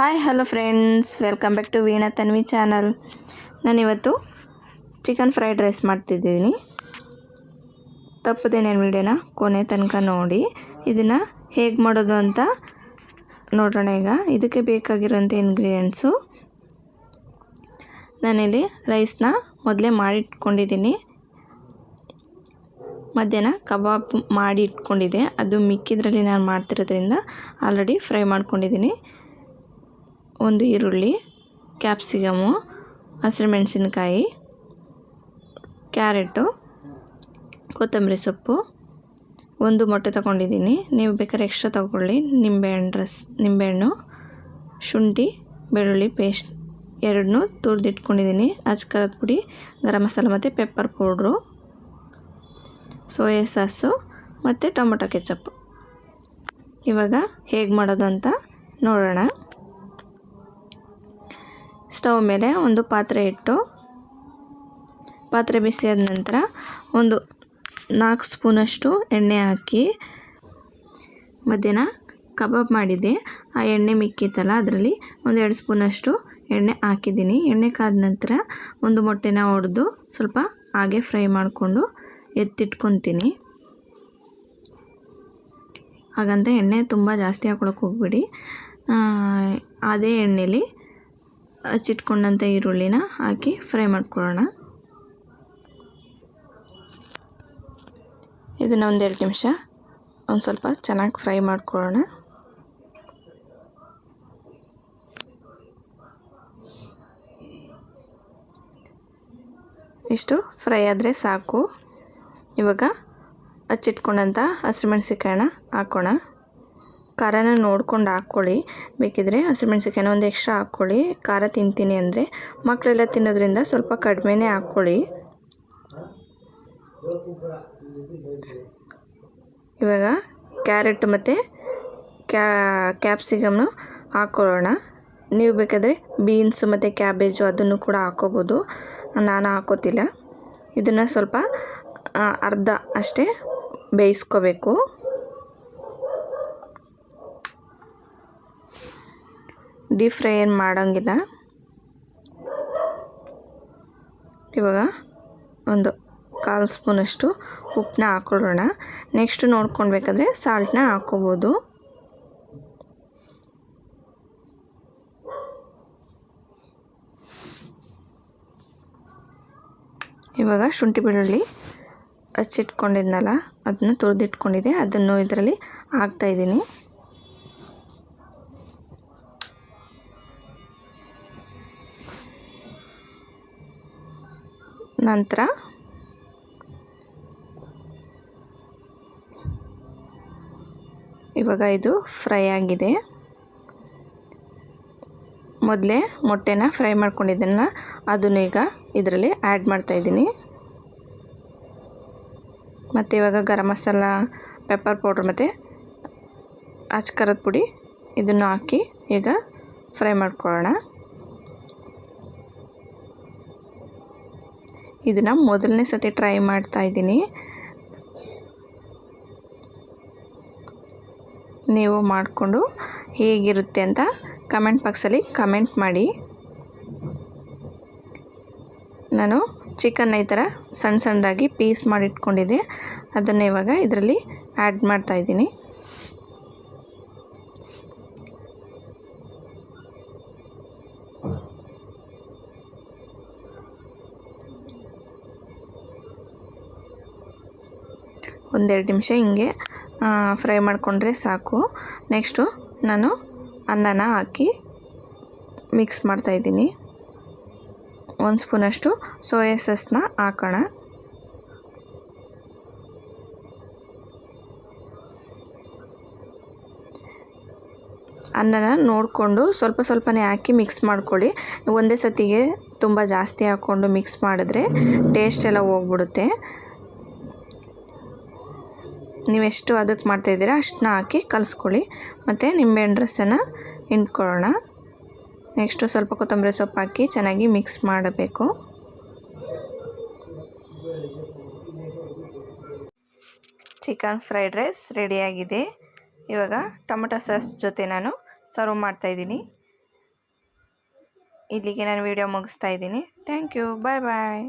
Hi hello friends, welcome back to Veena Tanvi channel. ನಾನಿವತ್ತು chicken fried rice ಮಾಡ್ತಿದ್ದೀನಿ. ತಪ್ಪದೆ ನನ್ನ ವಿಡಿಯೋನ ಕೊನೆ ತನಕ ನೋಡಿ. ಇದನ್ನು ಹೇಗೆ ಮಾಡೋದು ಅಂತ ನೋಡೋಣ. ಈಗ ಇದಕ್ಕೆ ಬೇಕಾಗಿರೋಂಥ ಇಂಗ್ರೀಡಿಯೆಂಟ್ಸು, ನಾನಿಲ್ಲಿ ರೈಸ್ನ ಮೊದಲೇ ಮಾಡಿಟ್ಕೊಂಡಿದ್ದೀನಿ. ಮಧ್ಯಾಹ್ನ ಕಬಾಬ್ ಮಾಡಿ ಇಟ್ಕೊಂಡಿದ್ದೆ, ಅದು ಮಿಕ್ಕಿದ್ರಲ್ಲಿ ನಾನು ಮಾಡ್ತಿರೋದ್ರಿಂದ ಆಲ್ರೆಡಿ ಫ್ರೈ ಮಾಡ್ಕೊಂಡಿದ್ದೀನಿ. ಒಂದು ಈರುಳ್ಳಿ, ಕ್ಯಾಪ್ಸಿಕಮು, ಹಸಿರುಮೆಣಸಿನ್ಕಾಯಿ, ಕ್ಯಾರೆಟು, ಕೊತ್ತಂಬರಿ ಸೊಪ್ಪು, ಒಂದು ಮೊಟ್ಟೆ ತಗೊಂಡಿದ್ದೀನಿ. ನೀವು ಬೇಕಾದ್ರೆ ಎಕ್ಸ್ಟ್ರಾ ತಗೊಳ್ಳಿ. ನಿಂಬೆಹಣ್ಣು, ಶುಂಠಿ ಬೆಳ್ಳುಳ್ಳಿ ಪೇಸ್ಟ್ ಎರಡನ್ನೂ ತುರಿದಿಟ್ಕೊಂಡಿದ್ದೀನಿ. ಅಚ್ಕಾರದ ಪುಡಿ, ಗರಂ ಮಸಾಲ ಮತ್ತು ಪೆಪ್ಪರ್ ಪೌಡ್ರು, ಸೋಯಾ ಸಾಸು ಮತ್ತು ಟೊಮೊಟೊ ಕೆಚಪ್ಪು. ಇವಾಗ ಹೇಗೆ ಮಾಡೋದು ಅಂತ ನೋಡೋಣ. ಸ್ಟವ್ ಮೇಲೆ ಒಂದು ಪಾತ್ರೆ ಇಟ್ಟು, ಪಾತ್ರೆ ಬಿಸಿಯಾದ ನಂತರ ಒಂದು 4 ಸ್ಪೂನಷ್ಟು ಎಣ್ಣೆ ಹಾಕಿ, ಮಧ್ಯಾಹ್ನ ಕಬಾಬ್ ಮಾಡಿದ್ದೆ ಆ ಎಣ್ಣೆ ಮಿಕ್ಕಿತ್ತಲ್ಲ, ಅದರಲ್ಲಿ ಒಂದು 2 ಸ್ಪೂನಷ್ಟು ಎಣ್ಣೆ ಹಾಕಿದ್ದೀನಿ. ಎಣ್ಣೆ ಕಾದ ನಂತರ ಒಂದು ಮೊಟ್ಟೆನ ಒಡೆದು ಸ್ವಲ್ಪ ಹಾಗೆ ಫ್ರೈ ಮಾಡಿಕೊಂಡು ಎತ್ತಿಟ್ಕೊತೀನಿ. ಹಾಗಂತ ಎಣ್ಣೆ ತುಂಬ ಜಾಸ್ತಿ ಹಾಕ್ಕೊಳಕ್ಕೆ ಹೋಗ್ಬೇಡಿ. ಅದೇ ಎಣ್ಣೆಲಿ ಹಚ್ಚಿಟ್ಕೊಂಡಂಥ ಈರುಳ್ಳಿನ ಹಾಕಿ ಫ್ರೈ ಮಾಡ್ಕೊಳ್ಳೋಣ. ಇದನ್ನು ಒಂದು 2 ನಿಮಿಷ ಒಂದು ಸ್ವಲ್ಪ ಚೆನ್ನಾಗಿ ಫ್ರೈ ಮಾಡ್ಕೊಳ್ಳೋಣ. ಇಷ್ಟು ಫ್ರೈ ಆದರೆ ಸಾಕು. ಇವಾಗ ಹಚ್ಚಿಟ್ಕೊಂಡಂಥ ಹಸಿರುಮೆಣಸಿನ್ಕಾಯಿನ ಹಾಕೋಣ. ಖಾರನ ನೋಡ್ಕೊಂಡು ಹಾಕ್ಕೊಳ್ಳಿ. ಬೇಕಿದ್ರೆ ಹಸಿರುಮೆಣಸಿನ್ಕಾಯಿನ ಒಂದು ಎಕ್ಸ್ಟ್ರಾ ಹಾಕ್ಕೊಳ್ಳಿ. ಖಾರ ತಿಂತೀನಿ ಅಂದರೆ, ಮಕ್ಕಳೆಲ್ಲ ತಿನ್ನೋದ್ರಿಂದ ಸ್ವಲ್ಪ ಕಡಿಮೆನೇ ಹಾಕ್ಕೊಳ್ಳಿ. ಇವಾಗ ಕ್ಯಾರೆಟ್ ಮತ್ತು ಕ್ಯಾಪ್ಸಿಕಮ್ನು ಹಾಕ್ಕೊಳ್ಳೋಣ. ನೀವು ಬೇಕಾದರೆ ಬೀನ್ಸು ಮತ್ತು ಕ್ಯಾಬೇಜು ಅದನ್ನು ಕೂಡ ಹಾಕ್ಕೋಬೋದು. ನಾನು ಹಾಕೋತಿಲ್ಲ. ಇದನ್ನು ಸ್ವಲ್ಪ ಅರ್ಧ ಅಷ್ಟೇ ಬೇಯಿಸ್ಕೋಬೇಕು. ಡೀಪ್ ಫ್ರೈ ಏನು ಮಾಡೋಂಗಿಲ್ಲ. ಇವಾಗ ಒಂದು 1/4 ಸ್ಪೂನಷ್ಟು ಉಪ್ಪನ್ನ ಹಾಕ್ಕೊಳ್ಳೋಣ. ನೆಕ್ಸ್ಟ್ ನೋಡ್ಕೊಳ್ಬೇಕಾದ್ರೆ ಸಾಲ್ಟನ್ನ ಹಾಕ್ಕೋಬೋದು. ಇವಾಗ ಶುಂಠಿ ಬೆಳ್ಳುಳ್ಳಿ ಹಚ್ಚಿಟ್ಕೊಂಡಿದ್ನಲ್ಲ, ಅದನ್ನು ತುರಿದಿಟ್ಕೊಂಡಿದ್ದೆ, ಅದನ್ನು ಇದರಲ್ಲಿ ಹಾಕ್ತಾಯಿದ್ದೀನಿ. ನಂತರ ಇವಾಗ ಇದು ಫ್ರೈ ಆಗಿದೆ. ಮೊದಲೇ ಮೊಟ್ಟೆನ ಫ್ರೈ ಮಾಡ್ಕೊಂಡಿದ್ದನ್ನು ಅದನ್ನು ಈಗ ಇದರಲ್ಲಿ ಆ್ಯಡ್ ಮಾಡ್ತಾಯಿದ್ದೀನಿ. ಮತ್ತು ಇವಾಗ ಗರಂ ಮಸಾಲ, ಪೆಪ್ಪರ್ ಪೌಡ್ರ್ ಮತ್ತು ಅಚ್ಕಾರದ ಪುಡಿ ಇದನ್ನು ಹಾಕಿ ಈಗ ಫ್ರೈ ಮಾಡ್ಕೊಳ್ಳೋಣ. ಇದನ್ನು ಮೊದಲನೇ ಸತಿ ಟ್ರೈ ಮಾಡ್ತಾಯಿದ್ದೀನಿ. ನೀವು ಮಾಡಿಕೊಂಡು ಹೇಗಿರುತ್ತೆ ಅಂತ ಕಮೆಂಟ್ ಬಾಕ್ಸಲ್ಲಿ ಕಮೆಂಟ್ ಮಾಡಿ. ನಾನು ಚಿಕನ್ನ ಈ ಥರ ಸಣ್ಣ ಸಣ್ಣದಾಗಿ ಪೀಸ್ ಮಾಡಿಟ್ಕೊಂಡಿದ್ದೆ, ಅದನ್ನು ಇವಾಗ ಇದರಲ್ಲಿ ಆ್ಯಡ್ ಮಾಡ್ತಾಯಿದ್ದೀನಿ. ಒಂದು 2 ನಿಮಿಷ ಹಿಂಗೆ ಫ್ರೈ ಮಾಡಿಕೊಂಡ್ರೆ ಸಾಕು. ನೆಕ್ಸ್ಟು ನಾನು ಅನ್ನನ ಹಾಕಿ ಮಿಕ್ಸ್ ಮಾಡ್ತಾಯಿದ್ದೀನಿ. 1 ಸ್ಪೂನಷ್ಟು ಸೋಯಾ ಸಾಸನ್ನ ಹಾಕೋಣ. ಅನ್ನನ ನೋಡಿಕೊಂಡು ಸ್ವಲ್ಪ ಸ್ವಲ್ಪನೇ ಹಾಕಿ ಮಿಕ್ಸ್ ಮಾಡ್ಕೊಳ್ಳಿ. ಒಂದೇ ಸತಿಗೆ ತುಂಬ ಜಾಸ್ತಿ ಹಾಕ್ಕೊಂಡು ಮಿಕ್ಸ್ ಮಾಡಿದ್ರೆ ಟೇಸ್ಟ್ ಎಲ್ಲ ಹೋಗ್ಬಿಡುತ್ತೆ. ನೀವೆಷ್ಟು ಅದಕ್ಕೆ ಮಾಡ್ತಾಯಿದ್ದೀರಾ ಅಷ್ಟನ್ನ ಹಾಕಿ ಕಲಿಸ್ಕೊಳ್ಳಿ. ಮತ್ತು ನಿಂಬೆಹಣ್ಣು ರಸನ ಹಿಂಡ್ಕೊಳ್ಳೋಣ. ನೆಕ್ಸ್ಟು ಸ್ವಲ್ಪ ಕೊತ್ತಂಬರಿ ಸೊಪ್ಪು ಹಾಕಿ ಚೆನ್ನಾಗಿ ಮಿಕ್ಸ್ ಮಾಡಬೇಕು. ಚಿಕನ್ ಫ್ರೈಡ್ ರೈಸ್ ರೆಡಿಯಾಗಿದೆ. ಇವಾಗ ಟೊಮೆಟೊ ಸಾಸ್ ಜೊತೆ ನಾನು ಸರ್ವ್ ಮಾಡ್ತಾಯಿದ್ದೀನಿ. ಇಲ್ಲಿಗೆ ನಾನು ವಿಡಿಯೋ ಮುಗಿಸ್ತಾ ಇದ್ದೀನಿ. Thank you. Bye bye.